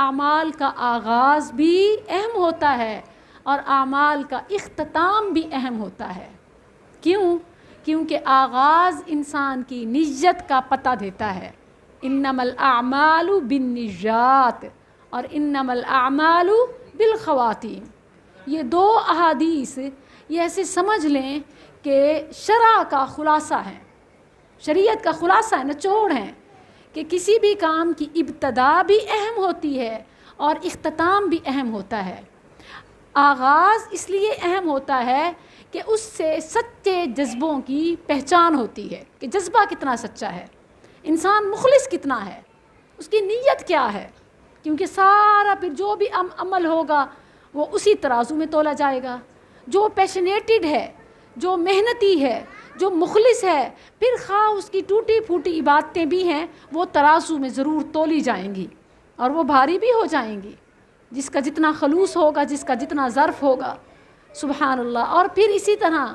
اعمال کا آغاز بھی اہم ہوتا ہے اور اعمال کا اختتام بھی اہم ہوتا ہے۔ کیوں؟ کیونکہ آغاز انسان کی نیت کا پتہ دیتا ہے۔ انما الاعمال بالنیات اور انما الاعمال بالخواتیم، یہ دو احادیث یہ ایسے سمجھ لیں کہ شرع کا خلاصہ ہے، شریعت کا خلاصہ ہے، نچوڑ ہیں کہ کسی بھی کام کی ابتدا بھی اہم ہوتی ہے اور اختتام بھی اہم ہوتا ہے۔ آغاز اس لیے اہم ہوتا ہے کہ اس سے سچے جذبوں کی پہچان ہوتی ہے کہ جذبہ کتنا سچا ہے، انسان مخلص کتنا ہے، اس کی نیت کیا ہے، کیونکہ سارا پھر جو بھی عمل ہوگا وہ اسی ترازو میں تولا جائے گا۔ جو پیشنیٹڈ ہے، جو محنتی ہے، جو مخلص ہے، پھر خواہ اس کی ٹوٹی پھوٹی عبادتیں بھی ہیں وہ ترازو میں ضرور تولی جائیں گی اور وہ بھاری بھی ہو جائیں گی، جس کا جتنا خلوص ہوگا، جس کا جتنا ظرف ہوگا۔ سبحان اللہ۔ اور پھر اسی طرح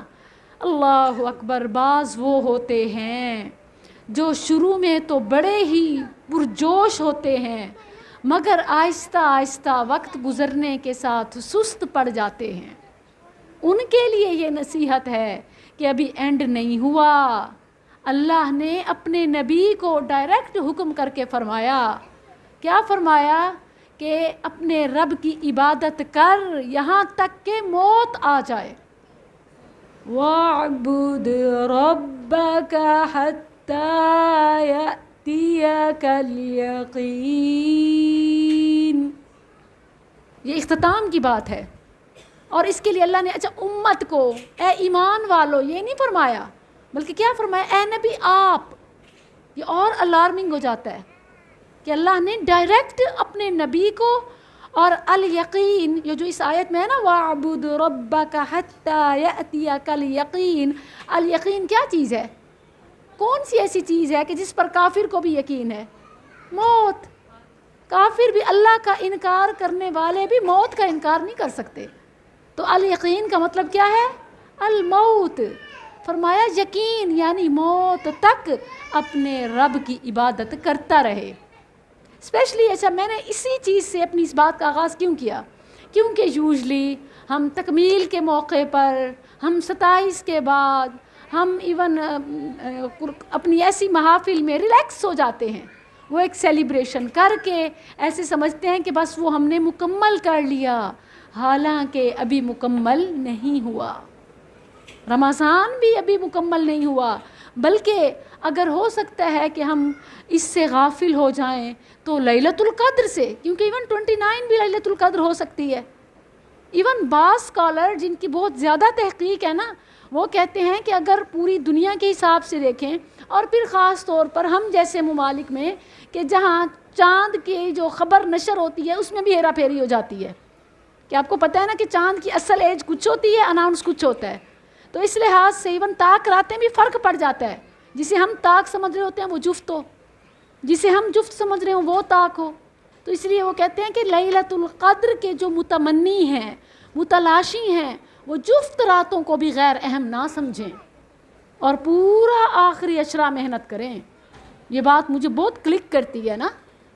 اللہ اکبر، بعض وہ ہوتے ہیں جو شروع میں تو بڑے ہی پرجوش ہوتے ہیں مگر آہستہ آہستہ وقت گزرنے کے ساتھ سست پڑ جاتے ہیں۔ ان کے لیے یہ نصیحت ہے کہ ابھی اینڈ نہیں ہوا۔ اللہ نے اپنے نبی کو ڈائریکٹ حکم کر کے فرمایا، کیا فرمایا؟ کہ اپنے رب کی عبادت کر یہاں تک کہ موت آ جائے۔ وَاعْبُدْ رَبَّكَ حَتَّى يَأْتِيَكَ الْيَقِينُ، یہ اختتام کی بات ہے۔ اور اس کے لیے اللہ نے امت کو، اے ایمان والو یہ نہیں فرمایا، بلکہ کیا فرمایا؟ اے نبی آپ۔ یہ اور الارمنگ ہو جاتا ہے کہ اللہ نے ڈائریکٹ اپنے نبی کو اور الیقین، یہ جو اس آیت میں ہے نا وَاعْبُدْ رَبَّكَ حَتَّى يَأْتِيَكَ الْيَقِينُ، الیقین کیا چیز ہے؟ کون سی ایسی چیز ہے کہ جس پر کافر کو بھی یقین ہے؟ موت۔ کافر بھی، اللہ کا انکار کرنے والے بھی موت کا انکار نہیں کر سکتے۔ تو الیقین کا مطلب کیا ہے؟ الموت۔ فرمایا یقین یعنی موت تک اپنے رب کی عبادت کرتا رہے۔ اسپیشلی میں نے اسی چیز سے اپنی اس بات کا آغاز کیوں کیا؟ کیونکہ یوزلی ہم تکمیل کے موقع پر، ہم 27 کے بعد، ہم ایون اپنی ایسی محافل میں ریلیکس ہو جاتے ہیں، وہ ایک سیلیبریشن کر کے ایسے سمجھتے ہیں کہ بس وہ ہم نے مکمل کر لیا، حالانکہ ابھی مکمل نہیں ہوا۔ رمضان بھی ابھی مکمل نہیں ہوا، بلکہ اگر ہو سکتا ہے کہ ہم اس سے غافل ہو جائیں تو لیلۃ القدر سے، کیونکہ ایون 29 بھی لیلۃ القدر ہو سکتی ہے۔ ایون بعض اسکالر جن کی بہت زیادہ تحقیق ہے نا، وہ کہتے ہیں کہ اگر پوری دنیا کے حساب سے دیکھیں اور پھر خاص طور پر ہم جیسے ممالک میں کہ جہاں چاند کی جو خبر نشر ہوتی ہے اس میں بھی ہیرا پھیری ہو جاتی ہے، کہ آپ کو پتہ ہے نا کہ چاند کی اصل ایج کچھ ہوتی ہے، اناؤنس کچھ ہوتا ہے، تو اس لحاظ سے ایون طاق راتیں بھی فرق پڑ جاتا ہے۔ جسے ہم طاق سمجھ رہے ہوتے ہیں وہ جفت ہو، جسے ہم جفت سمجھ رہے ہوں وہ طاق ہو۔ تو اس لیے وہ کہتے ہیں کہ لیلۃ القدر کے جو متمنی ہیں، متلاشی ہیں، وہ جفت راتوں کو بھی غیر اہم نہ سمجھیں اور پورا آخری اشرا محنت کریں۔ یہ بات مجھے بہت کلک کرتی ہے نا،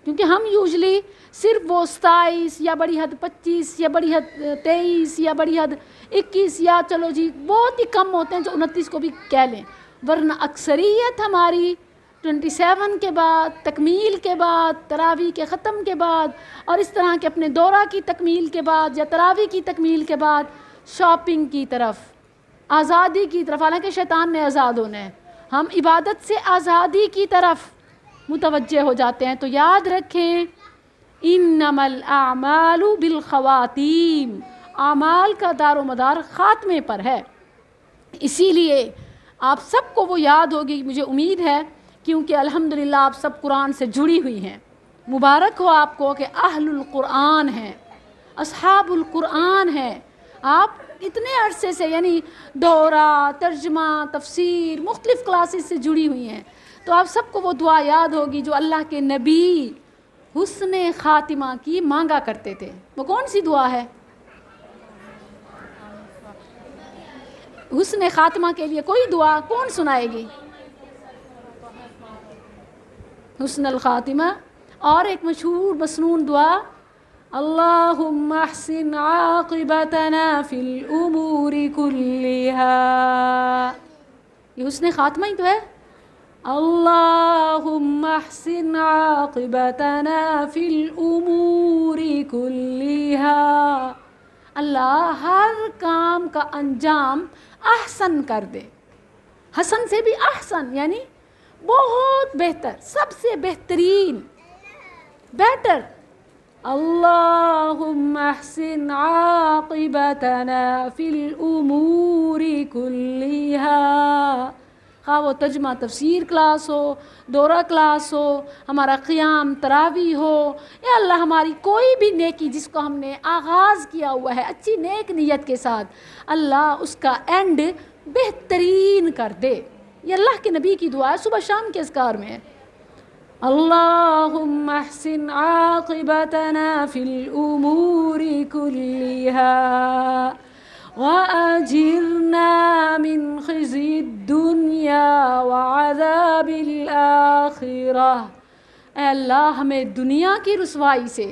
کیونکہ ہم یوزلی صرف وہ 27 یا بڑی حد 25 یا بڑی حد 23 یا بڑی حد 21 یا چلو جی بہت ہی کم ہوتے ہیں جو 29 کو بھی کہہ لیں، ورنہ اکثریت ہماری 27 کے بعد، تکمیل کے بعد، تراویح کے ختم کے بعد اور اس طرح کے اپنے دورہ کی تکمیل کے بعد یا تراویح کی تکمیل کے بعد شاپنگ کی طرف، آزادی کی طرف، حالانکہ شیطان نے آزاد ہونا ہے، ہم عبادت سے آزادی کی طرف متوجہ ہو جاتے ہیں۔ تو یاد رکھیں انما الاعمال بالخواتیم، اعمال کا دار و مدار خاتمے پر ہے۔ اسی لیے آپ سب کو وہ یاد ہوگی، مجھے امید ہے، کیونکہ الحمدللہ آپ سب قرآن سے جڑی ہوئی ہیں۔ مبارک ہو آپ کو کہ اہل القرآن ہیں، اصحاب القرآن ہیں۔ آپ اتنے عرصے سے یعنی دورہ، ترجمہ، تفسیر، مختلف کلاسز سے جڑی ہوئی ہیں، تو آپ سب کو وہ دعا یاد ہوگی جو اللہ کے نبی حسن خاتمہ کی مانگا کرتے تھے۔ وہ کون سی دعا ہے؟ حسن خاتمہ کے لیے کوئی دعا کون سنائے گی؟ حسن الخاتمہ۔ اور ایک مشہور مسنون دعا اللہم احسن عاقبتنا فی الامور کلیہا، یہ حسن خاتمہ ہی تو ہے. اللہم احسن عاقبتنا فی الامور کلیہا، اللہ ہر کام کا انجام احسن کر دے. حسن سے بھی احسن یعنی بہت بہتر، سب سے بہترین، بیٹر. اللہم احسن عاقبتنا فی الامور کلیہا، خواہ وہ ترجمہ تفسیر کلاس ہو، دورہ کلاس ہو، ہمارا قیام تراویح ہو، یا اللہ ہماری کوئی بھی نیکی جس کو ہم نے آغاز کیا ہوا ہے اچھی نیک نیت کے ساتھ، اللہ اس کا اینڈ بہترین کر دے. یہ اللہ کے نبی کی دعا ہے، صبح شام کے اذکار میں ہے. اللہم احسن عاقبتنا فی الامور کلیہا وَأَجِرْنَا مِنْ خِزْيِ الدُّنْيَا وَعَذَابِ الْآخِرَةِ. اے اللہ ہمیں دنیا کی رسوائی سے،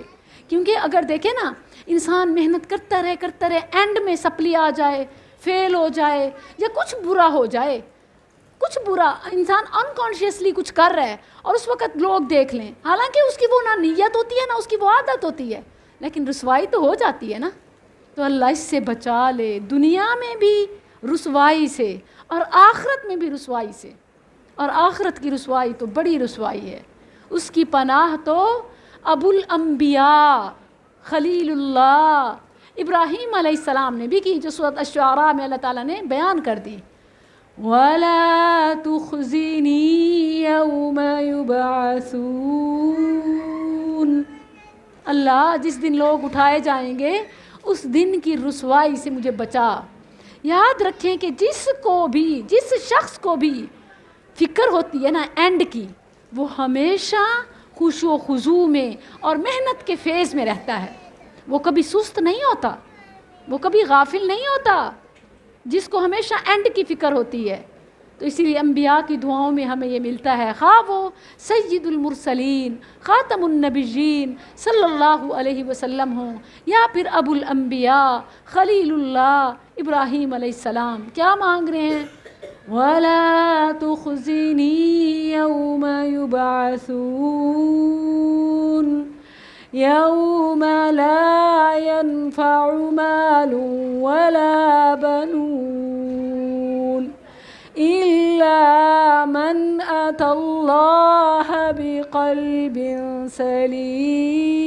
کیونکہ اگر دیکھیں نا انسان محنت کرتا رہے اینڈ میں سپلی آ جائے، فیل ہو جائے یا کچھ برا ہو جائے، کچھ برا انسان انکانشیسلی کچھ کر رہا ہے اور اس وقت لوگ دیکھ لیں، حالانکہ اس کی وہ نہ نیت ہوتی ہے نہ اس کی وہ عادت ہوتی ہے، لیکن رسوائی تو ہو جاتی ہے نا. تو اللہ اس سے بچا لے، دنیا میں بھی رسوائی سے اور آخرت میں بھی رسوائی سے. اور آخرت کی رسوائی تو بڑی رسوائی ہے، اس کی پناہ تو ابو الانبیاء خلیل اللہ ابراہیم علیہ السلام نے بھی کی، جو سورۃ الشعراء میں اللہ تعالیٰ نے بیان کر دی. وَلَا تُخْزِنِي يَوْمَ يُبْعَثُونَ. اللہ جس دن لوگ اٹھائے جائیں گے اس دن کی رسوائی سے مجھے بچا. یاد رکھیں کہ جس شخص کو بھی فکر ہوتی ہے نا اینڈ کی، وہ ہمیشہ خشوع و خضوع میں اور محنت کے فیز میں رہتا ہے. وہ کبھی سست نہیں ہوتا، وہ کبھی غافل نہیں ہوتا، جس کو ہمیشہ اینڈ کی فکر ہوتی ہے. تو اسی لیے انبیاء کی دعاؤں میں ہمیں یہ ملتا ہے، خواہ وہ سید المرسلین خاتم النبیین صلی اللہ علیہ وسلم ہوں یا پھر ابو الانبیاء خلیل اللہ ابراہیم علیہ السلام. کیا مانگ رہے ہیں؟ وَلَا تُخْزِنِي يَوْمَ يُبْعَثُونَ يَوْمَ لَا يَنْفَعُ مَالٌ وَلَا بَنُونَ إِلَّا مَنْ أَتَى اللَّهَ بِقَلْبٍ سَلِيمٍ.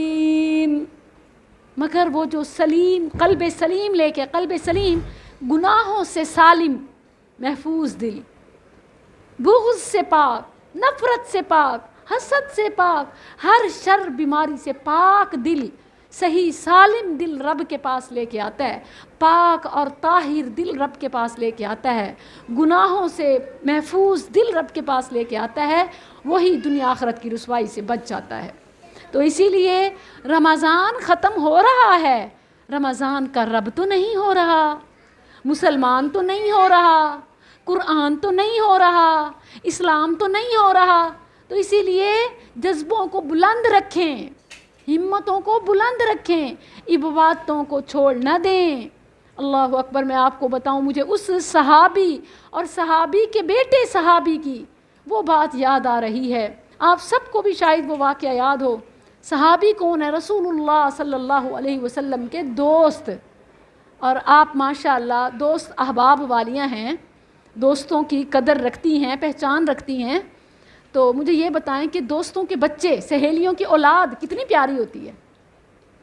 مگر وہ جو سلیم، قلب سلیم لے کے، قلب سلیم گناہوں سے سالم محفوظ دل، بغض سے پاک، نفرت سے پاک، حسد سے پاک، ہر شر بیماری سے پاک دل، صحیح سالم دل رب کے پاس لے کے آتا ہے، پاک اور طاہر دل رب کے پاس لے کے آتا ہے، گناہوں سے محفوظ دل رب کے پاس لے کے آتا ہے، وہی دنیا آخرت کی رسوائی سے بچ جاتا ہے. تو اسی لیے رمضان ختم ہو رہا ہے، رمضان کا رب تو نہیں ہو رہا، مسلمان تو نہیں ہو رہا، قرآن تو نہیں ہو رہا، اسلام تو نہیں ہو رہا. تو اسی لیے جذبوں کو بلند رکھیں، ہمتوں کو بلند رکھیں، عبادتوں کو چھوڑ نہ دیں. اللہ اکبر. میں آپ کو بتاؤں، مجھے اس صحابی اور صحابی کے بیٹے صحابی کی وہ بات یاد آ رہی ہے. آپ سب کو بھی شاید وہ واقعہ یاد ہو. صحابی کون ہے؟ رسول اللہ صلی اللہ علیہ وسلم کے دوست. اور آپ ماشاءاللہ دوست احباب والیاں ہیں، دوستوں کی قدر رکھتی ہیں، پہچان رکھتی ہیں. تو مجھے یہ بتائیں کہ دوستوں کے بچے، سہیلیوں کی اولاد کتنی پیاری ہوتی ہے.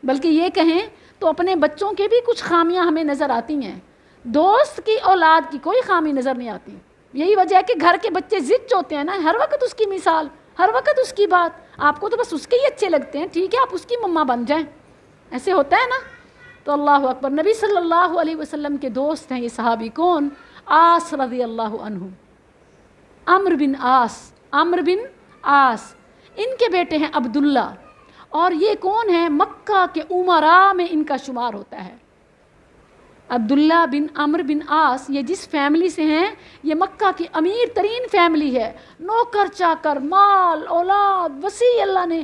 بلکہ یہ کہیں تو اپنے بچوں کے بھی کچھ خامیاں ہمیں نظر آتی ہیں، دوست کی اولاد کی کوئی خامی نظر نہیں آتی. یہی وجہ ہے کہ گھر کے بچے ضد ہوتے ہیں نا، ہر وقت اس کی مثال، ہر وقت اس کی بات. آپ کو تو بس اس کے ہی اچھے لگتے ہیں، ٹھیک ہے آپ اس کی مما بن جائیں، ایسے ہوتا ہے نا. تو اللہ اکبر. نبی صلی اللہ علیہ وسلم کے دوست ہیں یہ صحابی. کون؟ عاص رضی اللہ عنہ، عمرو بن عاص. ان کے بیٹے ہیں عبداللہ. اور یہ کون ہے؟ مکہ کے امراء میں ان کا شمار ہوتا ہے. عبداللہ بن عمرو بن عاص یہ جس فیملی سے ہیں، یہ مکہ کی امیر ترین فیملی ہے. نوکر چاکر، مال اولاد وسیع اللہ نے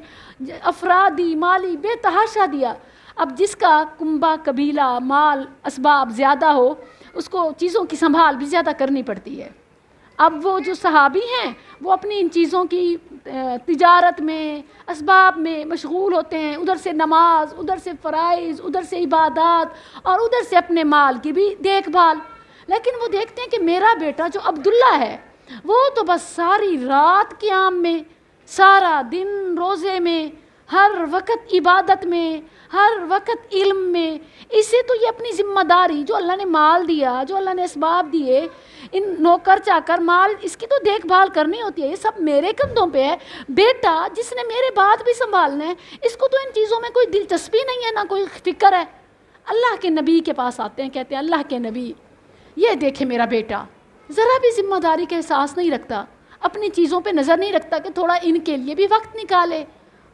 افرادی مالی بے تحاشا دیا. اب جس کا کنبہ قبیلہ مال اسباب زیادہ ہو اس کو چیزوں کی سنبھال بھی زیادہ کرنی پڑتی ہے۔ اب وہ جو صحابی ہیں وہ اپنی ان چیزوں کی تجارت میں اسباب میں مشغول ہوتے ہیں، ادھر سے نماز، ادھر سے فرائض، ادھر سے عبادات اور ادھر سے اپنے مال کی بھی دیکھ بھال۔ لیکن وہ دیکھتے ہیں کہ میرا بیٹا جو عبداللہ ہے وہ تو بس ساری رات قیام میں، سارا دن روزے میں، ہر وقت عبادت میں، ہر وقت علم میں، اسے تو یہ اپنی ذمہ داری جو اللہ نے مال دیا، جو اللہ نے اسباب دیے، ان نوکر چاکر مال اس کی تو دیکھ بھال کرنی ہوتی ہے، یہ سب میرے کندھوں پہ ہے۔ بیٹا جس نے میرے بات بھی سنبھالنا ہے اس کو تو ان چیزوں میں کوئی دلچسپی نہیں ہے، نہ کوئی فکر ہے۔ اللہ کے نبی کے پاس آتے ہیں، کہتے ہیں اللہ کے نبی یہ دیکھے میرا بیٹا ذرا بھی ذمہ داری کا احساس نہیں رکھتا، اپنی چیزوں پہ نظر نہیں رکھتا کہ تھوڑا ان کے لیے بھی وقت نکالے۔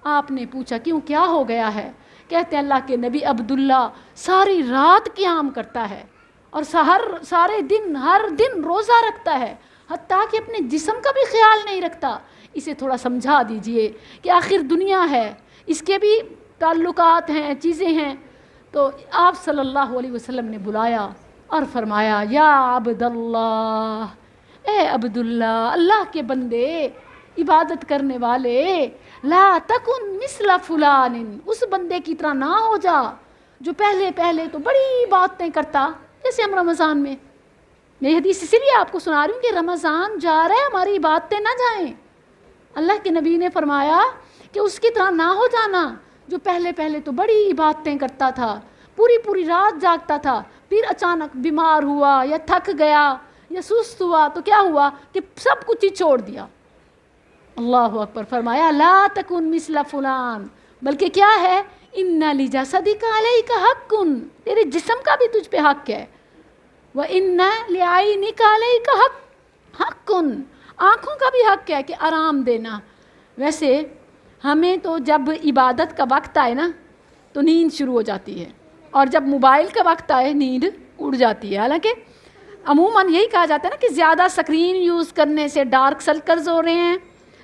آپ نے پوچھا کیوں، کیا ہو گیا ہے؟ کہتے ہیں اللہ کے نبی عبداللہ ساری رات قیام کرتا ہے اور سارے دن ہر دن روزہ رکھتا ہے، حتیٰ کہ اپنے جسم کا بھی خیال نہیں رکھتا۔ اسے تھوڑا سمجھا دیجئے کہ آخر دنیا ہے، اس کے بھی تعلقات ہیں، چیزیں ہیں۔ تو آپ صلی اللہ علیہ وسلم نے بلایا اور فرمایا یا عبداللہ، اے عبداللہ، اللہ کے بندے، عبادت کرنے والے، لا تکن مثل فلان، اس بندے کی طرح نہ ہو جا جو پہلے تو بڑی باتیں کرتا، جیسے ہم رمضان میں، میں حدیث اسی لیے آپ کو سنا رہی ہوں کہ رمضان جا رہا ہے، ہماری باتیں نہ جائیں۔ اللہ کے نبی نے فرمایا کہ اس کی طرح نہ ہو جانا جو پہلے تو بڑی باتیں کرتا تھا، پوری رات جاگتا تھا، پھر اچانک بیمار ہوا یا تھک گیا یا سست ہوا تو کیا ہوا کہ سب کچھ ہی چھوڑ دیا۔ اللہ اکبر، فرمایا لا تکن مثل فلان، بلکہ کیا ہے، ان لجسدک علیک حق، تیرے جسم کا بھی تجھ پہ حق ہے، وان لعینک علیک حق، آنکھوں کا بھی حق ہے کہ آرام دینا۔ ویسے ہمیں تو جب عبادت کا وقت آئے نا تو نیند شروع ہو جاتی ہے، اور جب موبائل کا وقت آئے نیند اڑ جاتی ہے۔ حالانکہ عموماً یہی کہا جاتا ہے نا کہ زیادہ سکرین یوز کرنے سے ڈارک سرکلز ہو رہے ہیں،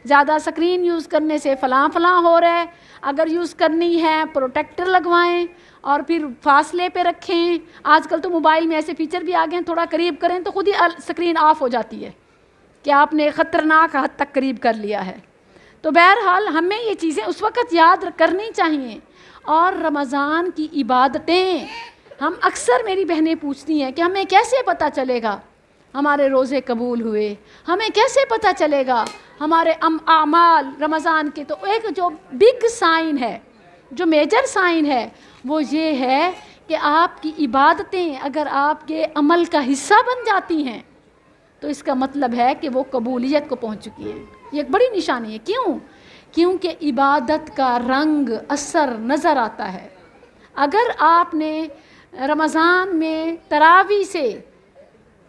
زیادہ سکرین یوز کرنے سے فلاں ہو رہا ہے، اگر یوز کرنی ہے پروٹیکٹر لگوائیں اور پھر فاصلے پہ رکھیں۔ آج کل تو موبائل میں ایسے فیچر بھی آ گئے ہیں، تھوڑا قریب کریں تو خود ہی سکرین آف ہو جاتی ہے کہ آپ نے خطرناک حد تک قریب کر لیا ہے۔ تو بہرحال ہمیں یہ چیزیں اس وقت یاد کرنی چاہیے۔ اور رمضان کی عبادتیں ہم اکثر، میری بہنیں پوچھتی ہیں کہ ہمیں کیسے پتہ چلے گا ہمارے روزے قبول ہوئے، ہمیں کیسے پتہ چلے گا ہمارے اعمال رمضان کے؟ تو ایک جو بگ سائن ہے، جو میجر سائن ہے، وہ یہ ہے کہ آپ کی عبادتیں اگر آپ کے عمل کا حصہ بن جاتی ہیں تو اس کا مطلب ہے کہ وہ قبولیت کو پہنچ چکی ہے۔ یہ ایک بڑی نشانی ہے۔ کیونکہ عبادت کا رنگ اثر نظر آتا ہے۔ اگر آپ نے رمضان میں تراویح سے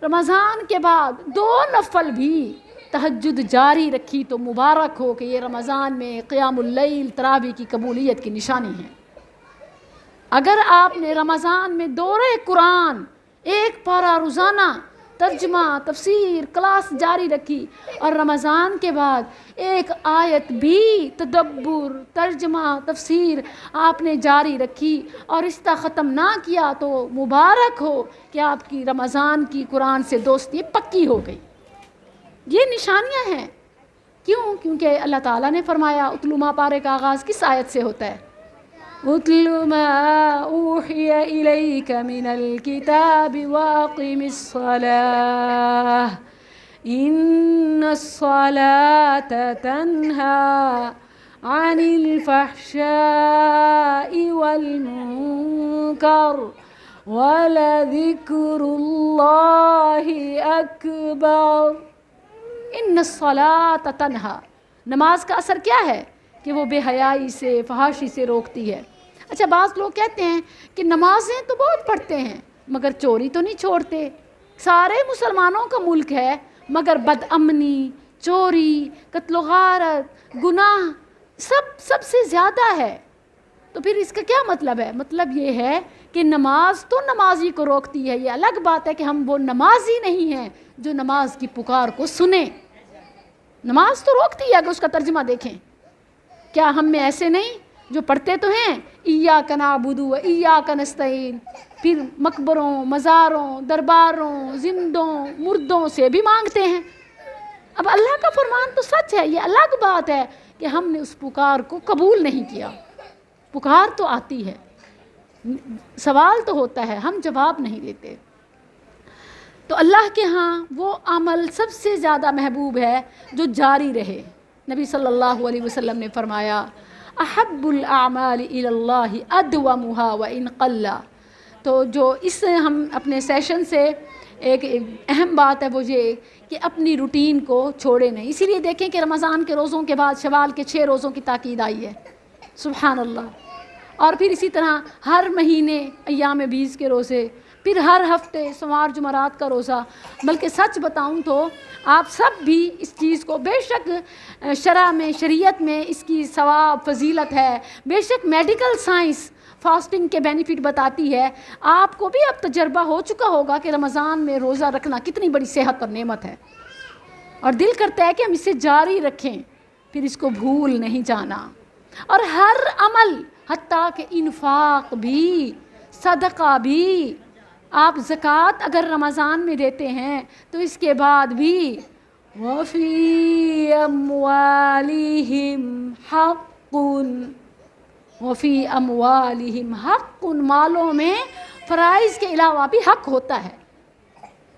رمضان کے بعد 2 نفل بھی تہجد جاری رکھی تو مبارک ہو کہ یہ رمضان میں قیام اللیل تراویح کی قبولیت کی نشانی ہے۔ اگر آپ نے رمضان میں دورہ قرآن 1 پارہ روزانہ ترجمہ، تفسیر، کلاس جاری رکھی اور رمضان کے بعد 1 آیت بھی تدبر، ترجمہ، تفسیر آپ نے جاری رکھی اور رشتہ ختم نہ کیا تو مبارک ہو کہ آپ کی رمضان کی قرآن سے دوستی پکی ہو گئی۔ یہ نشانیاں ہیں۔ کیونکہ اللہ تعالیٰ نے فرمایا، اتلو ما پارے کا آغاز کس آیت سے ہوتا ہے؟ اتل ما اوحی الیک من الکتاب واقم الصلاة ان الصلاة تنہی عن الفحشاء والمنکر ولذکر اللہ اکبر۔ ان الصلاة تنہی، نماز کا اثر کیا ہے کہ وہ بے حیائی سے، فحاشی سے روکتی ہے۔ اچھا، بعض لوگ کہتے ہیں کہ نمازیں تو بہت پڑھتے ہیں مگر چوری تو نہیں چھوڑتے۔ سارے مسلمانوں کا ملک ہے مگر بد امنی، چوری، قتل و غارت، گناہ سب سے زیادہ ہے۔ تو پھر اس کا کیا مطلب ہے؟ مطلب یہ ہے کہ نماز تو نمازی کو روکتی ہے۔ یہ الگ بات ہے کہ ہم وہ نمازی نہیں ہیں جو نماز کی پکار کو سنیں۔ نماز تو روکتی ہے اگر اس کا ترجمہ دیکھیں۔ کیا ہم میں ایسے نہیں؟ جو پڑھتے تو ہیں ایاک نعبدو و ایاک نستعین، پھر مقبروں، مزاروں، درباروں، زندوں، مردوں سے بھی مانگتے ہیں۔ اب اللہ کا فرمان تو سچ ہے، یہ الگ بات ہے کہ ہم نے اس پکار کو قبول نہیں کیا۔ پکار تو آتی ہے، سوال تو ہوتا ہے، ہم جواب نہیں دیتے۔ تو اللہ کے ہاں وہ عمل سب سے زیادہ محبوب ہے جو جاری رہے۔ نبی صلی اللہ علیہ وسلم نے فرمایا احب الاعمال الی اللہ ادومها وان قل۔ تو جو اس ہم اپنے سیشن سے ایک اہم بات ہے وہ یہ کہ اپنی روٹین کو چھوڑے نہیں۔ اسی لیے دیکھیں کہ رمضان کے روزوں کے بعد شوال کے 6 روزوں کی تاکید آئی ہے، سبحان اللہ۔ اور پھر اسی طرح ہر مہینے ایام بیس کے روزے، پھر ہر ہفتے سوار جمعرات کا روزہ۔ بلکہ سچ بتاؤں تو آپ سب بھی اس چیز کو، بے شک شرع میں، شریعت میں اس کی ثواب فضیلت ہے، بے شک میڈیکل سائنس فاسٹنگ کے بینیفٹ بتاتی ہے، آپ کو بھی اب تجربہ ہو چکا ہوگا کہ رمضان میں روزہ رکھنا کتنی بڑی صحت اور نعمت ہے، اور دل کرتا ہے کہ ہم اسے جاری رکھیں، پھر اس کو بھول نہیں جانا۔ اور ہر عمل، حتیٰ کہ انفاق بھی، صدقہ بھی، آپ زکوٰۃ اگر رمضان میں دیتے ہیں تو اس کے بعد بھی وَفِي أَمْوَالِهِمْ حَقٌّ، وَفِي أَمْوَالِهِمْ حَقٌّ، مالوں میں فرائض کے علاوہ بھی حق ہوتا ہے،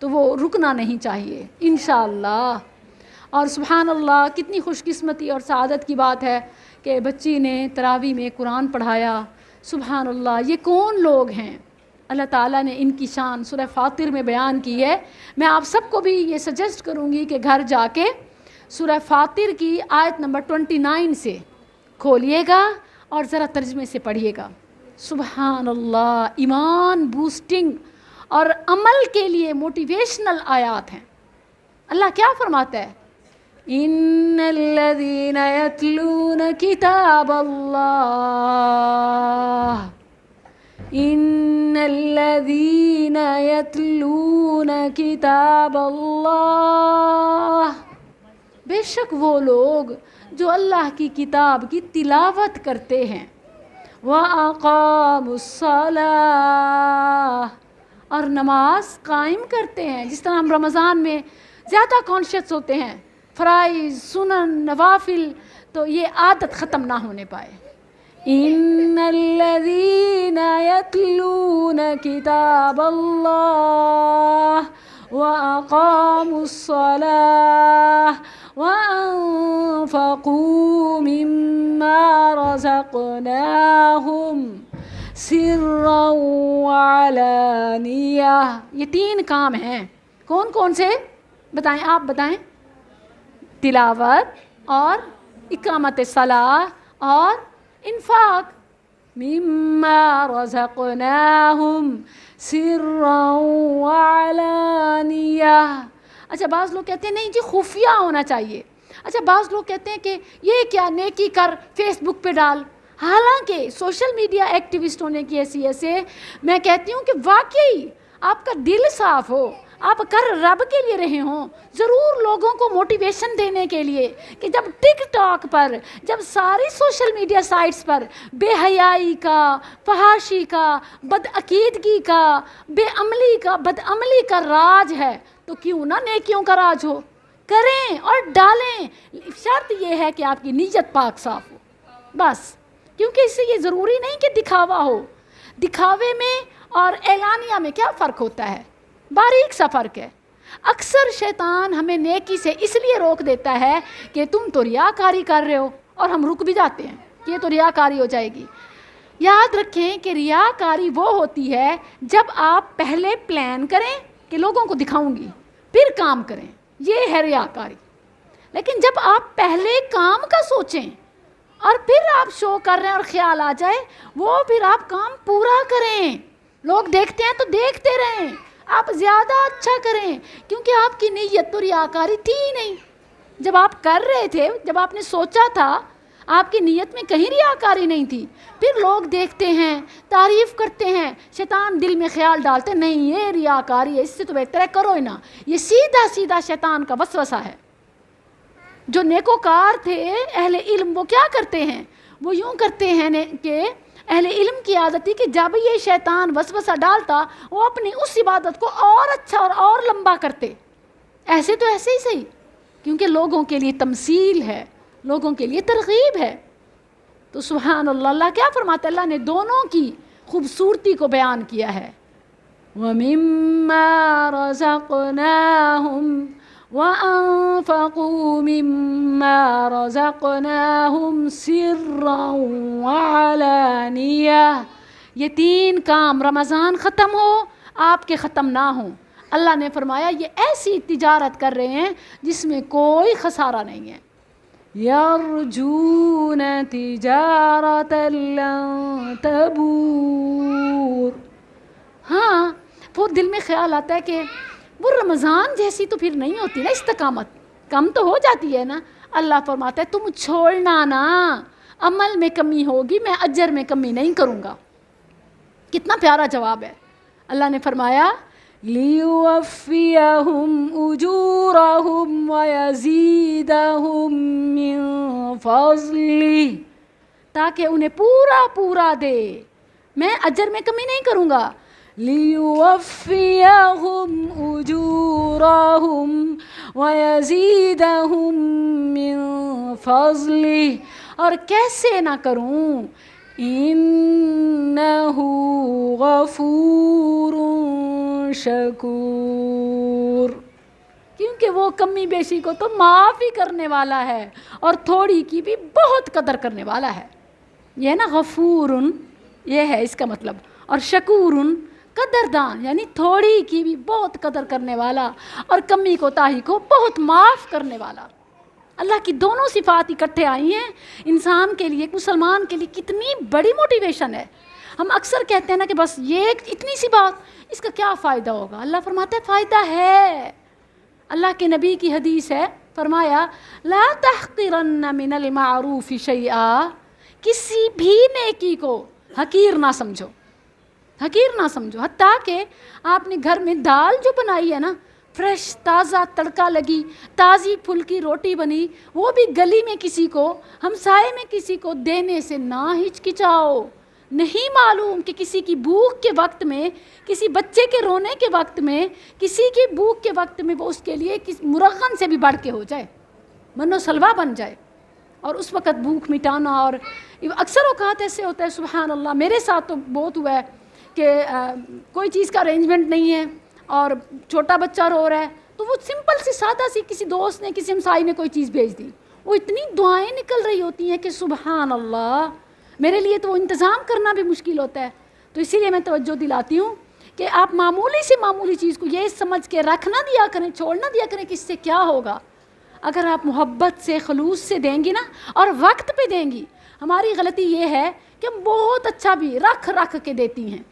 تو وہ رکنا نہیں چاہیے انشاءاللہ۔ اور سبحان اللہ، کتنی خوش قسمتی اور سعادت کی بات ہے کہ بچی نے تراویح میں قرآن پڑھایا۔ سبحان اللہ، یہ کون لوگ ہیں؟ اللہ تعالیٰ نے ان کی شان سورہ فاطر میں بیان کی ہے۔ میں آپ سب کو بھی یہ سجیسٹ کروں گی کہ گھر جا کے سورہ فاطر کی آیت نمبر 29 سے کھولیے گا اور ذرا ترجمے سے پڑھیے گا۔ سبحان اللہ، ایمان بوسٹنگ اور عمل کے لیے موٹیویشنل آیات ہیں۔ اللہ کیا فرماتا ہے؟ ان الذین یتلون کتاب اللہ، ان الذین یتلون کتاب اللہ، بے شک وہ لوگ جو اللہ کی کتاب کی تلاوت کرتے ہیں، وَأَقَامُوا الصَّلَاةَ، اور نماز قائم کرتے ہیں۔ جس طرح ہم رمضان میں زیادہ کانشیس ہوتے ہیں، فرائض، سنن، نوافل، تو یہ عادت ختم نہ ہونے پائے۔ ان الذین یتلون کتاب اللہ وَأَقَامُوا الصَّلَاةَ وَأَنفَقُوا مِمَّا رَزَقْنَاهُمْ سِرًّا وَعَلَانِيَةً، یہ 3 کام ہیں۔ کون کون سے بتائیں؟ آپ بتائیں۔ تلاوت اور اقامت صلاح اور انفاق۔ مما رزقناہم سرا وعلانیہ۔ اچھا، بعض لوگ کہتے ہیں نہیں جی خفیہ ہونا چاہیے۔ اچھا، بعض لوگ کہتے ہیں کہ یہ کیا نیکی کر فیس بک پہ ڈال۔ حالانکہ سوشل میڈیا ایکٹیوسٹ ہونے کی حیثیت سے میں کہتی ہوں کہ واقعی آپ کا دل صاف ہو، آپ کر رب کے لیے رہے ہوں، ضرور لوگوں کو موٹیویشن دینے کے لیے کہ جب ٹک ٹاک پر، جب ساری سوشل میڈیا سائٹس پر بے حیائی کا، فحاشی کا، بدعقیدگی کا، بے عملی کا، بدعملی کا راج ہے، تو کیوں نہ نیکیوں کا راج ہو، کریں اور ڈالیں۔ شرط یہ ہے کہ آپ کی نیت پاک صاف ہو، بس، کیونکہ اس سے یہ ضروری نہیں کہ دکھاوا ہو۔ دکھاوے میں اور اعلانیہ میں کیا فرق ہوتا ہے؟ باریک سا فرق ہے۔ اکثر شیطان ہمیں نیکی سے اس لیے روک دیتا ہے کہ تم تو ریاکاری کر رہے ہو، اور ہم رک بھی جاتے ہیں کہ یہ تو ریاکاری ہو جائے گی۔ یاد رکھیں کہ ریاکاری وہ ہوتی ہے جب آپ پہلے پلان کریں کہ لوگوں کو دکھاؤں گی، پھر کام کریں، یہ ہے ریاکاری۔ لیکن جب آپ پہلے کام کا سوچیں اور پھر آپ شو کر رہے ہیں اور خیال آ جائے، وہ پھر آپ کام پورا کریں۔ لوگ دیکھتے ہیں تو دیکھتے رہیں، آپ زیادہ اچھا کریں، کیونکہ آپ کی نیت تو ریاکاری تھی ہی نہیں۔ جب آپ کر رہے تھے، جب آپ نے سوچا تھا، آپ کی نیت میں کہیں ریاکاری نہیں تھی۔ پھر لوگ دیکھتے ہیں، تعریف کرتے ہیں، شیطان دل میں خیال ڈالتے نہیں یہ ریاکاری ہے، اس سے تو بہتر ہے کرو ہی نہ۔ یہ سیدھا سیدھا شیطان کا وسوسہ ہے۔ جو نیکوکار تھے اہل علم وہ کیا کرتے ہیں؟ وہ یوں کرتے ہیں کہ اہل علم کی عادت تھی کہ جب یہ شیطان وسوسہ ڈالتا وہ اپنی اس عبادت کو اور اچھا اور لمبا کرتے. ایسے تو ایسے ہی صحیح، کیونکہ لوگوں کے لیے تمثیل ہے، لوگوں کے لیے ترغیب ہے. تو سبحان اللہ، اللہ کیا فرماتا ہے؟ اللہ نے دونوں کی خوبصورتی کو بیان کیا ہے. وَمِمَّا رَزَقْنَاهُمْ وَأَنفَقُوا مِمَّا رَزَقْنَاهُمْ سِرًّا وَعَلَانِيَةً. یہ 3 کام رمضان ختم ہو آپ کے ختم نہ ہوں. اللہ نے فرمایا یہ ایسی تجارت کر رہے ہیں جس میں کوئی خسارہ نہیں ہے. یرجون تجارت لن تبور. ہاں وہ دل میں خیال آتا ہے کہ وہ رمضان جیسی تو پھر نہیں ہوتی نا استقامت، کم تو ہو جاتی ہے نا. اللہ فرماتا ہے تم چھوڑنا نا، عمل میں کمی ہوگی میں اجر میں کمی نہیں کروں گا. کتنا پیارا جواب ہے. اللہ نے فرمایا لِيُوَفِّيَهُمْ أُجُورَهُمْ وَيَزِيدَهُمْ مِنْ فَضْلِهِ، تاکہ انہیں پورا پورا دے، میں اجر میں کمی نہیں کروں گا. لِيُوَفِّيَهُمْ أُجُورَهُمْ وَيَزِيدَهُمْ مِنْ فَضْلِهِ. اور کیسے نہ کروں، إِنَّهُ غَفُورٌ شکور، کیونکہ وہ کمی بیشی کو تو معاف ہی کرنے والا ہے اور تھوڑی کی بھی بہت قدر کرنے والا ہے. یہ نا غفور، یہ ہے اس کا مطلب، اور شکور قدردان، یعنی تھوڑی کی بھی بہت قدر کرنے والا اور کمی کوتاہی کو بہت معاف کرنے والا. اللہ کی دونوں صفات اکٹھے آئی ہیں انسان کے لیے، مسلمان کے لیے کتنی بڑی موٹیویشن ہے. ہم اکثر کہتے ہیں نا کہ بس یہ اتنی سی بات، اس کا کیا فائدہ ہوگا؟ اللہ فرماتا ہے فائدہ ہے. اللہ کے نبی کی حدیث ہے، فرمایا لا تحقرن من المعروف شیئا، کسی بھی نیکی کو حقیر نہ سمجھو، حقیر نہ سمجھو. حتیٰ کہ آپ نے گھر میں دال جو بنائی ہے نا، فریش تازہ تڑکا لگی، تازی پھلکی روٹی بنی، وہ بھی گلی میں کسی کو، ہمسائے میں کسی کو دینے سے نہ ہچکچاؤ. نہیں معلوم کہ کسی کی بھوک کے وقت میں، کسی بچے کے رونے کے وقت میں، کسی کی بھوک کے وقت میں وہ اس کے لیے مرغن سے بھی بڑھ کے ہو جائے، منو سلوا بن جائے، اور اس وقت بھوک مٹانا. اور اکثر اوقات ایسے ہوتا ہے، سبحان اللہ، میرے ساتھ تو بہت ہوا ہے کہ کوئی چیز کا ارینجمنٹ نہیں ہے اور چھوٹا بچہ رو رہا ہے، تو وہ سمپل سی سادہ سی کسی دوست نے، کسی ہمسائی نے کوئی چیز بھیج دی، وہ اتنی دعائیں نکل رہی ہوتی ہیں کہ سبحان اللہ، میرے لیے تو انتظام کرنا بھی مشکل ہوتا ہے. تو اسی لیے میں توجہ دلاتی ہوں کہ آپ معمولی سے معمولی چیز کو یہ سمجھ کے رکھ نہ دیا کریں، چھوڑ نہ دیا کریں کہ اس سے کیا ہوگا. اگر آپ محبت سے، خلوص سے دیں گی نا، اور وقت پہ دیں گی. ہماری غلطی یہ ہے کہ ہم بہت اچھا بھی رکھ کے دیتی ہیں،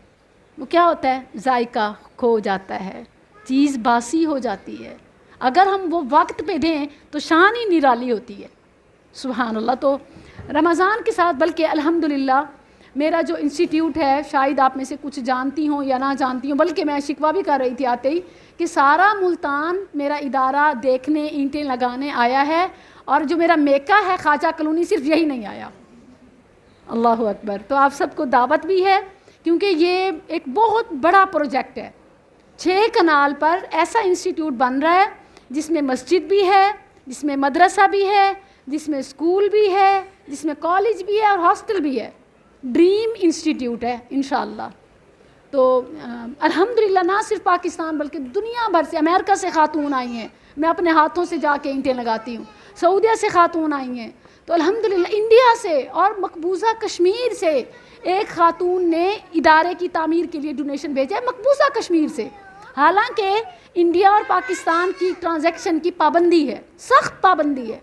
وہ کیا ہوتا ہے، ذائقہ کھو جاتا ہے، چیز باسی ہو جاتی ہے. اگر ہم وہ وقت پہ دیں تو شان ہی نرالی ہوتی ہے. سبحان اللہ. تو رمضان کے ساتھ، بلکہ الحمدللہ میرا جو انسٹیٹیوٹ ہے، شاید آپ میں سے کچھ جانتی ہوں یا نہ جانتی ہوں، بلکہ میں شکوہ بھی کر رہی تھی آتے ہی کہ سارا ملتان میرا ادارہ دیکھنے، اینٹیں لگانے آیا ہے، اور جو میرا میکہ ہے خواجہ کالونی صرف یہی نہیں آیا. اللہ اکبر. تو آپ سب کو دعوت بھی ہے، کیونکہ یہ ایک بہت بڑا پروجیکٹ ہے. 6 کنال پر ایسا انسٹیٹیوٹ بن رہا ہے جس میں مسجد بھی ہے، جس میں مدرسہ بھی ہے، جس میں اسکول بھی ہے، جس میں کالج بھی ہے اور ہاسٹل بھی ہے. ڈریم انسٹیٹیوٹ ہے انشاءاللہ. تو الحمدللہ نہ صرف پاکستان بلکہ دنیا بھر سے، امریکہ سے خاتون آئی ہیں، میں اپنے ہاتھوں سے جا کے اینٹیں لگاتی ہوں، سعودیہ سے خاتون آئی ہیں. تو الحمدللہ انڈیا سے اور مقبوضہ کشمیر سے ایک خاتون نے ادارے کی تعمیر کے لیے ڈونیشن بھیجا ہے، مقبوضہ کشمیر سے. حالانکہ انڈیا اور پاکستان کی ٹرانزیکشن کی پابندی ہے، سخت پابندی ہے.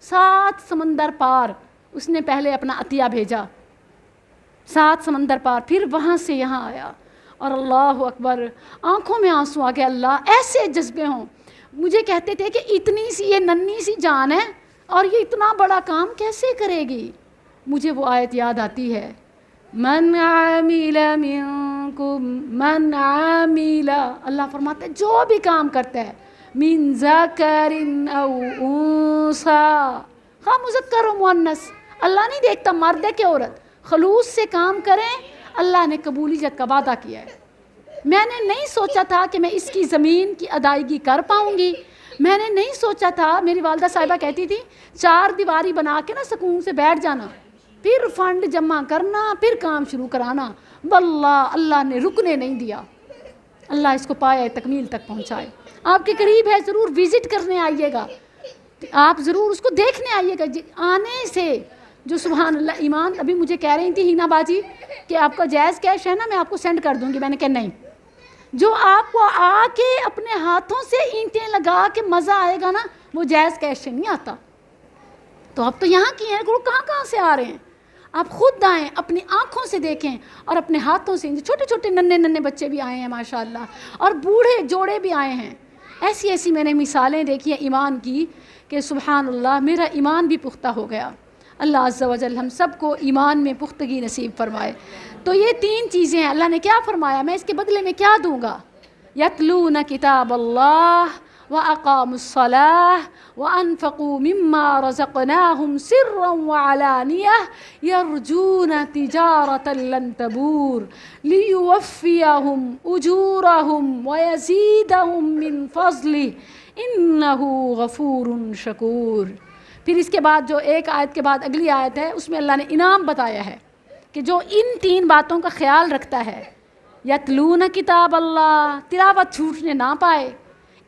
7 سمندر پار اس نے پہلے اپنا عطیہ بھیجا، 7 سمندر پار، پھر وہاں سے یہاں آیا. اور اللہ اکبر، آنکھوں میں آنسو آ گیا. اللہ ایسے جذبے ہوں. مجھے کہتے تھے کہ اتنی سی، یہ ننھی سی جان ہے اور یہ اتنا بڑا کام کیسے کرے گی. مجھے وہ آیت یاد آتی ہے، من عامل منکم، من عامل، اللہ فرماتا ہے جو بھی کام کرتا ہے، من ذکر او انثی، خواہ مذکر و مؤنث، اللہ نہیں دیکھتا مرد ہے کہ عورت، خلوص سے کام کریں، اللہ نے قبولیت کا وعدہ کیا ہے۔ میں نے نہیں سوچا تھا کہ میں اس کی زمین کی ادائیگی کر پاؤں گی، میں نے نہیں سوچا تھا، میری والدہ صاحبہ کہتی تھی 4 دیواری بنا کے نا سکون سے بیٹھ جانا، پھر فنڈ جمع کرنا، پھر کام شروع کرانا، واللہ اللہ نے رکنے نہیں دیا۔ اللہ اس کو پائے تکمیل تک پہنچائے۔ آپ کے قریب ہے، ضرور وزٹ کرنے آئیے گا، آپ ضرور اس کو دیکھنے آئیے گا۔ آنے سے جو سبحان اللہ ایمان، ابھی مجھے کہہ رہی تھی ہینا باجی کہ آپ کا جائز کیش ہے نا، میں آپ کو سینڈ کر دوں گی، میں نے کہا نہیں، جو آپ کو آ کے اپنے ہاتھوں سے اینٹیں لگا کے مزہ آئے گا نا، وہ جائز کیش سے نہیں آتا۔ تو آپ تو یہاں کی ہیں، کہاں کہاں سے آ رہے ہیں؟ آپ خود آئیں، اپنی آنکھوں سے دیکھیں اور اپنے ہاتھوں سے۔ چھوٹے چھوٹے ننھے بچے بھی آئے ہیں ماشاءاللہ، اور بوڑھے جوڑے بھی آئے ہیں۔ ایسی ایسی میں نے مثالیں دیکھی ہیں ایمان کی کہ سبحان اللہ میرا ایمان بھی پختہ ہو گیا۔ اللہ عز و جل ہم سب کو ایمان میں پختگی نصیب فرمائے۔ تو یہ 3 چیزیں ہیں، اللہ نے کیا فرمایا، میں اس کے بدلے میں کیا دوں گا؟ یتلون کتاب اللہ وَأَقَامُوا الصَّلَاةَ وَأَنفَقُوا مِمَّا رَزَقْنَاهُمْ سِرًّا وَعَلَانِيَةً يَرْجُونَ تِجَارَةً لَن تَبُورَ لِيُوَفِّيَهُمْ أُجُورَهُمْ وَيَزِيدَهُمْ مِنْ فَضْلِهِ إِنَّهُ غَفُورٌ شَكُورٌ۔ پھر اس کے بعد جو ایک آیت کے بعد اگلی آیت ہے، اس میں اللہ نے انعام بتایا ہے کہ جو ان 3 باتوں کا خیال رکھتا ہے، یتلون کتاب اللہ، تلاوت چھوٹنے نہ پائے،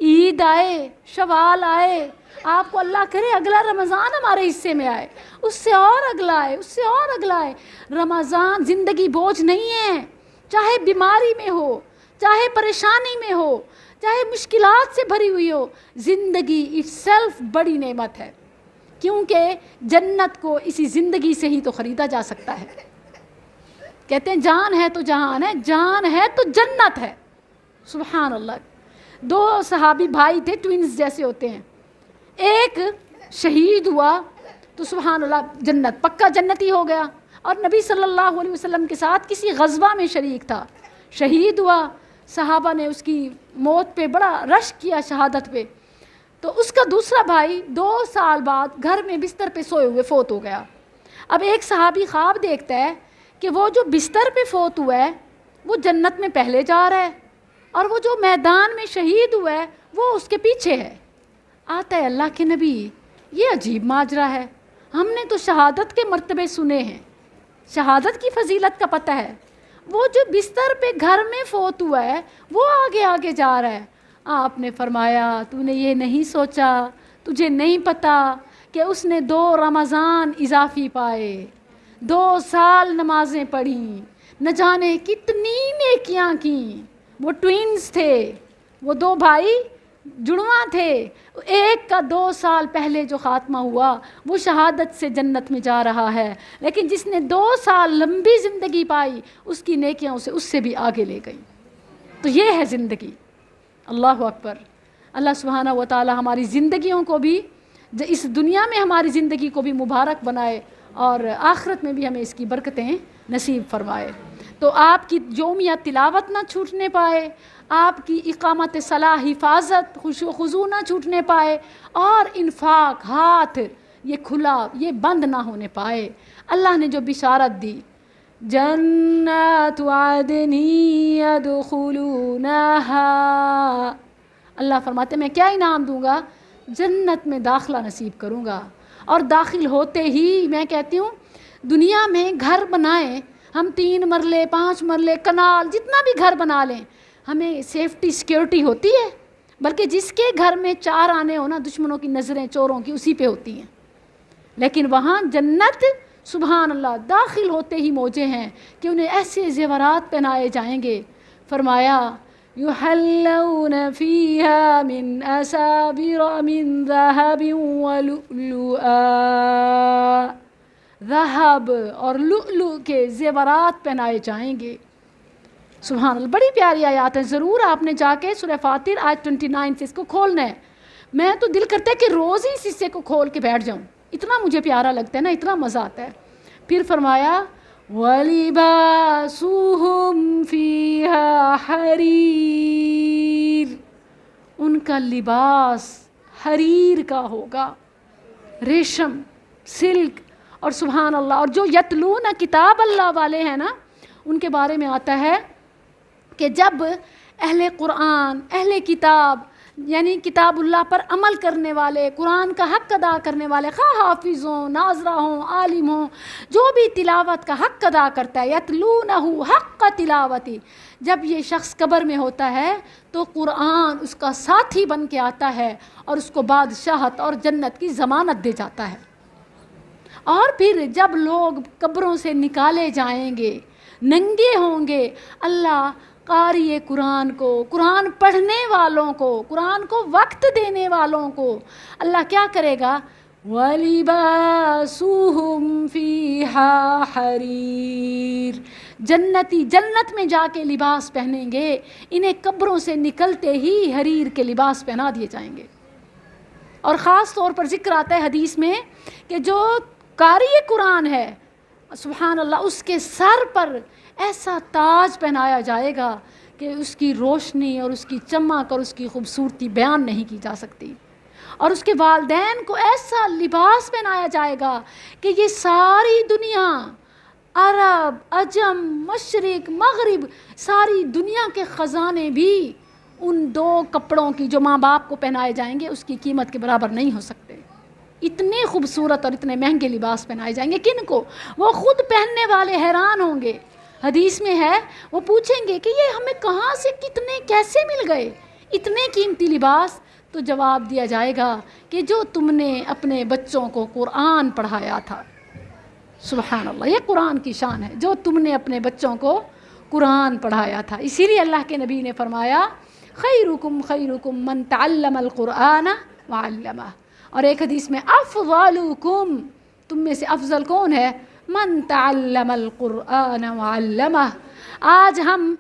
عید آئے، شوال آئے، آپ کو اللہ کرے اگلا رمضان ہمارے حصے میں آئے، اس سے اور اگلا آئے، اس سے اور اگلا آئے۔ رمضان زندگی بوجھ نہیں ہے، چاہے بیماری میں ہو، چاہے پریشانی میں ہو، چاہے مشکلات سے بھری ہوئی ہو، زندگی اٹ سیلف بڑی نعمت ہے، کیونکہ جنت کو اسی زندگی سے ہی تو خریدا جا سکتا ہے۔ کہتے ہیں جان ہے تو جہان ہے، جان ہے تو جنت ہے۔ سبحان اللہ۔ 2 صحابی بھائی تھے، ٹوینز جیسے ہوتے ہیں، ایک شہید ہوا تو سبحان اللہ جنت پکا جنتی ہو گیا، اور نبی صلی اللہ علیہ وسلم کے ساتھ کسی غزوہ میں شریک تھا، شہید ہوا، صحابہ نے اس کی موت پہ بڑا رشک کیا، شہادت پہ۔ تو اس کا دوسرا بھائی 2 سال بعد گھر میں بستر پہ سوئے ہوئے فوت ہو گیا۔ اب ایک صحابی خواب دیکھتا ہے کہ وہ جو بستر پہ فوت ہوا ہے وہ جنت میں پہلے جا رہا ہے، اور وہ جو میدان میں شہید ہوا ہے وہ اس کے پیچھے ہے۔ آتا ہے اللہ کے نبی، یہ عجیب ماجرا ہے، ہم نے تو شہادت کے مرتبے سنے ہیں، شہادت کی فضیلت کا پتہ ہے، وہ جو بستر پہ گھر میں فوت ہوا ہے وہ آگے آگے جا رہا ہے۔ آپ نے فرمایا تو نے یہ نہیں سوچا، تجھے نہیں پتا کہ اس نے 2 رمضان اضافی پائے، 2 سال نمازیں پڑھیں، نہ جانے کتنی نیکیاں کیں۔ وہ ٹوینز تھے، وہ 2 بھائی جڑواں تھے، ایک کا 2 سال پہلے جو خاتمہ ہوا وہ شہادت سے جنت میں جا رہا ہے، لیکن جس نے 2 سال لمبی زندگی پائی اس کی نیکیاں اسے اس سے بھی آگے لے گئی۔ تو یہ ہے زندگی۔ اللہ اکبر۔ اللہ سبحانہ و تعالی ہماری زندگیوں کو بھی، اس دنیا میں ہماری زندگی کو بھی مبارک بنائے، اور آخرت میں بھی ہمیں اس کی برکتیں نصیب فرمائے۔ تو آپ کی یومیہ تلاوت نہ چھوٹنے پائے، آپ کی اقامت صلاح، حفاظت، خشوع و خضوع نہ چھوٹنے پائے، اور انفاق، ہاتھ یہ کھلا، یہ بند نہ ہونے پائے۔ اللہ نے جو بشارت دی، جنات عدن يدخلونها، اللہ فرماتے میں کیا انعام دوں گا؟ جنت میں داخلہ نصیب کروں گا، اور داخل ہوتے ہی میں کہتی ہوں دنیا میں گھر بنائیں ہم 3 مرلے 5 مرلے کنال جتنا بھی گھر بنا لیں، ہمیں سیفٹی سیکیورٹی ہوتی ہے، بلکہ جس کے گھر میں 4 آنے ہو نا، دشمنوں کی نظریں چوروں کی اسی پہ ہوتی ہیں۔ لیکن وہاں جنت سبحان اللہ داخل ہوتے ہی موجے ہیں کہ انہیں ایسے زیورات پہنائے جائیں گے۔ فرمایا یحلون فیہا من اساور من ذہب ولؤلؤا، ذہب اور لؤلؤ کے زیورات پہنائے جائیں گے۔ سبحان اللہ، بڑی پیاری آیات ہیں، ضرور آپ نے جا کے سورہ فاطر آیت 29 سے اس کو کھولنا ہے۔ میں تو دل کرتا ہے کہ روز ہی اس حصے کو کھول کے بیٹھ جاؤں، اتنا مجھے پیارا لگتا ہے نا، اتنا مزہ آتا ہے۔ پھر فرمایا وَلِبَاسُهُمْ فِيهَا حَرِيرٌ، ان کا لباس حریر کا ہوگا، ریشم، سلک، اور سبحان اللہ، اور جو یتلون کتاب اللہ والے ہیں نا، ان کے بارے میں آتا ہے کہ جب اہل قرآن، اہل کتاب، یعنی کتاب اللہ پر عمل کرنے والے، قرآن کا حق ادا کرنے والے، خواہ حافظ ہوں، ناظرہ ہوں، عالم ہوں، جو بھی تلاوت کا حق ادا کرتا ہے، یتلونہ حق تلاوتی، جب یہ شخص قبر میں ہوتا ہے تو قرآن اس کا ساتھی بن کے آتا ہے اور اس کو بادشاہت اور جنت کی ضمانت دے جاتا ہے۔ اور پھر جب لوگ قبروں سے نکالے جائیں گے، ننگے ہوں گے، اللہ قاری قرآن کو، قرآن پڑھنے والوں کو، قرآن کو وقت دینے والوں کو اللہ کیا کرے گا؟ وَلِبَاسُهُمْ فِيهَا حَرِيرٌ، جنتی جنت میں جا کے لباس پہنیں گے، انہیں قبروں سے نکلتے ہی حریر کے لباس پہنا دیے جائیں گے۔ اور خاص طور پر ذکر آتا ہے حدیث میں کہ جو قاری قرآن ہے، سبحان اللہ، اس کے سر پر ایسا تاج پہنایا جائے گا کہ اس کی روشنی اور اس کی چمک اور اس کی خوبصورتی بیان نہیں کی جا سکتی، اور اس کے والدین کو ایسا لباس پہنایا جائے گا کہ یہ ساری دنیا، عرب، عجم، مشرق، مغرب، ساری دنیا کے خزانے بھی ان دو کپڑوں کی جو ماں باپ کو پہنائے جائیں گے اس کی قیمت کے برابر نہیں ہو سکتے۔ اتنے خوبصورت اور اتنے مہنگے لباس پہنائے جائیں گے، کن کو؟ وہ خود پہننے والے حیران ہوں گے۔ حدیث میں ہے وہ پوچھیں گے کہ یہ ہمیں کہاں سے، کتنے، کیسے مل گئے اتنے قیمتی لباس؟ تو جواب دیا جائے گا کہ جو تم نے اپنے بچوں کو قرآن پڑھایا تھا۔ سبحان اللہ، یہ قرآن کی شان ہے، جو تم نے اپنے بچوں کو قرآن پڑھایا تھا۔ اسی لیے اللہ کے نبی نے فرمایا خیرکم خیرکم من تعلم القرآن وعلمہ، اور ایک حدیث میں افضلکم، تم میں سے افضل کون ہے؟ من تعلم القرآن وعلمہ۔ آج ہم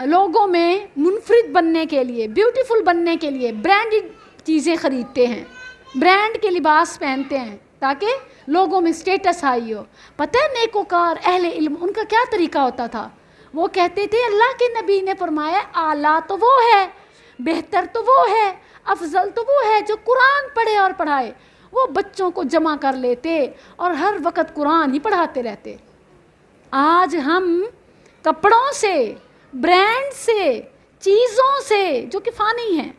لوگوں میں منفرد بننے کے لیے، بیوٹیفل بننے کے لیے برانڈڈ چیزیں خریدتے ہیں، برانڈ کے لباس پہنتے ہیں تاکہ لوگوں میں سٹیٹس آئی ہو۔ پتہ ہے نیکوکار اہل علم ان کا کیا طریقہ ہوتا تھا؟ وہ کہتے تھے اللہ کے نبی نے فرمایا اعلیٰ تو وہ ہے، بہتر تو وہ ہے، افضل تو وہ ہے جو قرآن پڑھے اور پڑھائے۔ وہ بچوں کو جمع کر لیتے اور ہر وقت قرآن ہی پڑھاتے رہتے۔ آج ہم کپڑوں سے، برانڈ سے، چیزوں سے جو کہ فانی ہیں،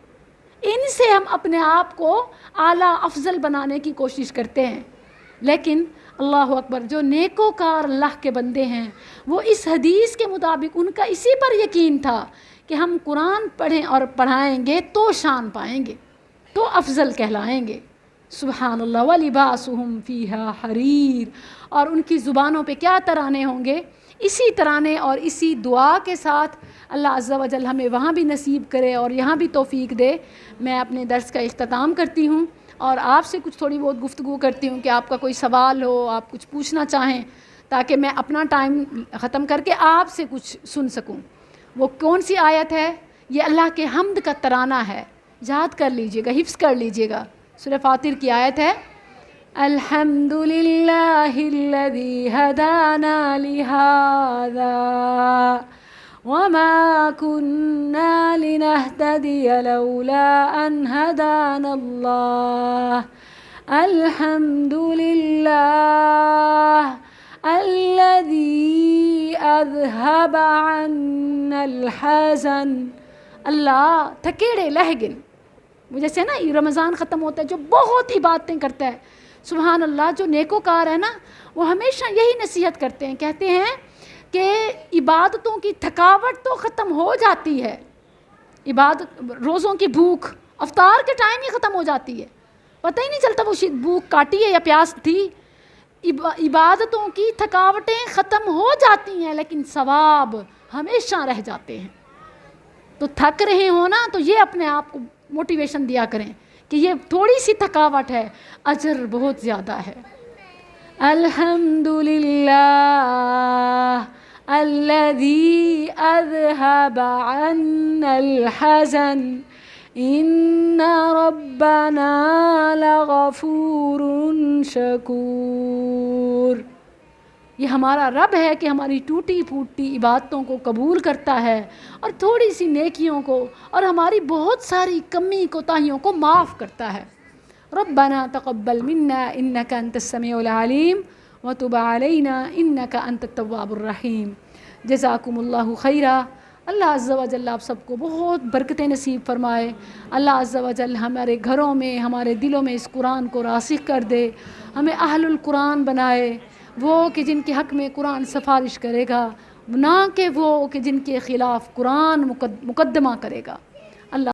ان سے ہم اپنے آپ کو اعلیٰ افضل بنانے کی کوشش کرتے ہیں، لیکن اللہ اکبر، جو نیکوکار اللہ کے بندے ہیں وہ اس حدیث کے مطابق ان کا اسی پر یقین تھا کہ ہم قرآن پڑھیں اور پڑھائیں گے تو شان پائیں گے، تو افضل کہلائیں گے۔ سبحان اللہ، وَلِبَاسُهُمْ فِيهَا حَرِيرٌ، اور ان کی زبانوں پہ کیا ترانے ہوں گے؟ اسی ترانے اور اسی دعا کے ساتھ اللہ عز و جل ہمیں وہاں بھی نصیب کرے اور یہاں بھی توفیق دے۔ میں اپنے درس کا اختتام کرتی ہوں اور آپ سے کچھ تھوڑی بہت گفتگو کرتی ہوں کہ آپ کا کوئی سوال ہو، آپ کچھ پوچھنا چاہیں، تاکہ میں اپنا ٹائم ختم کر کے آپ سے کچھ سن سکوں۔ وہ کون سی آیت ہے؟ یہ اللہ کے حمد کا ترانہ ہے، یاد کر لیجئے گا، حفظ کر لیجئے گا۔ سورہ فاطر کی آیت ہے الحمد للہ الذی ہدانا لہذا وما كنا لنهتدي لولا ان هدانا اللہ، الحمد للہ الذی اذهب عنا الحزن، اللہ تھکیڑے لہگن، جیسے نا رمضان ختم ہوتا ہے جو بہت عبادتیں کرتا ہے، سبحان اللہ، جو نیکوکار ہے نا وہ ہمیشہ یہی نصیحت کرتے ہیں، کہتے ہیں کہ عبادتوں کی تھکاوٹ تو ختم ہو جاتی ہے، روزوں کی بھوک افطار کے ٹائم ہی ختم ہو جاتی ہے، پتہ ہی نہیں چلتا وہ بھوک کاٹی ہے یا پیاس تھی۔ عبادتوں کی تھکاوٹیں ختم ہو جاتی ہیں لیکن ثواب ہمیشہ رہ جاتے ہیں۔ تو تھک رہے ہو نا تو یہ اپنے آپ کو موٹیویشن دیا کریں کہ یہ تھوڑی سی تھکاوٹ ہے، اجر بہت زیادہ ہے۔ الحمدللہ الذی اذهب عنا الحزن ان ربنا لغفور شکور، یہ ہمارا رب ہے کہ ہماری ٹوٹی پھوٹی عبادتوں کو قبول کرتا ہے اور تھوڑی سی نیکیوں کو اور ہماری بہت ساری کمی کوتاہیوں کو معاف کرتا ہے۔ ربنا تقبل منا انك انت السميع العلیم وتب علینا انك انت التواب الرحیم. جزاکم اللہ خیرا. اللہ عز و جل آپ سب کو بہت برکتیں نصیب فرمائے. اللہ عز و جل ہمارے گھروں میں ہمارے دلوں میں اس قرآن کو راسخ کر دے. ہمیں اہل القرآن بنائے، وہ کہ جن کے حق میں قرآن سفارش کرے گا، نہ کہ وہ کہ جن کے خلاف قرآن مقدمہ کرے گا.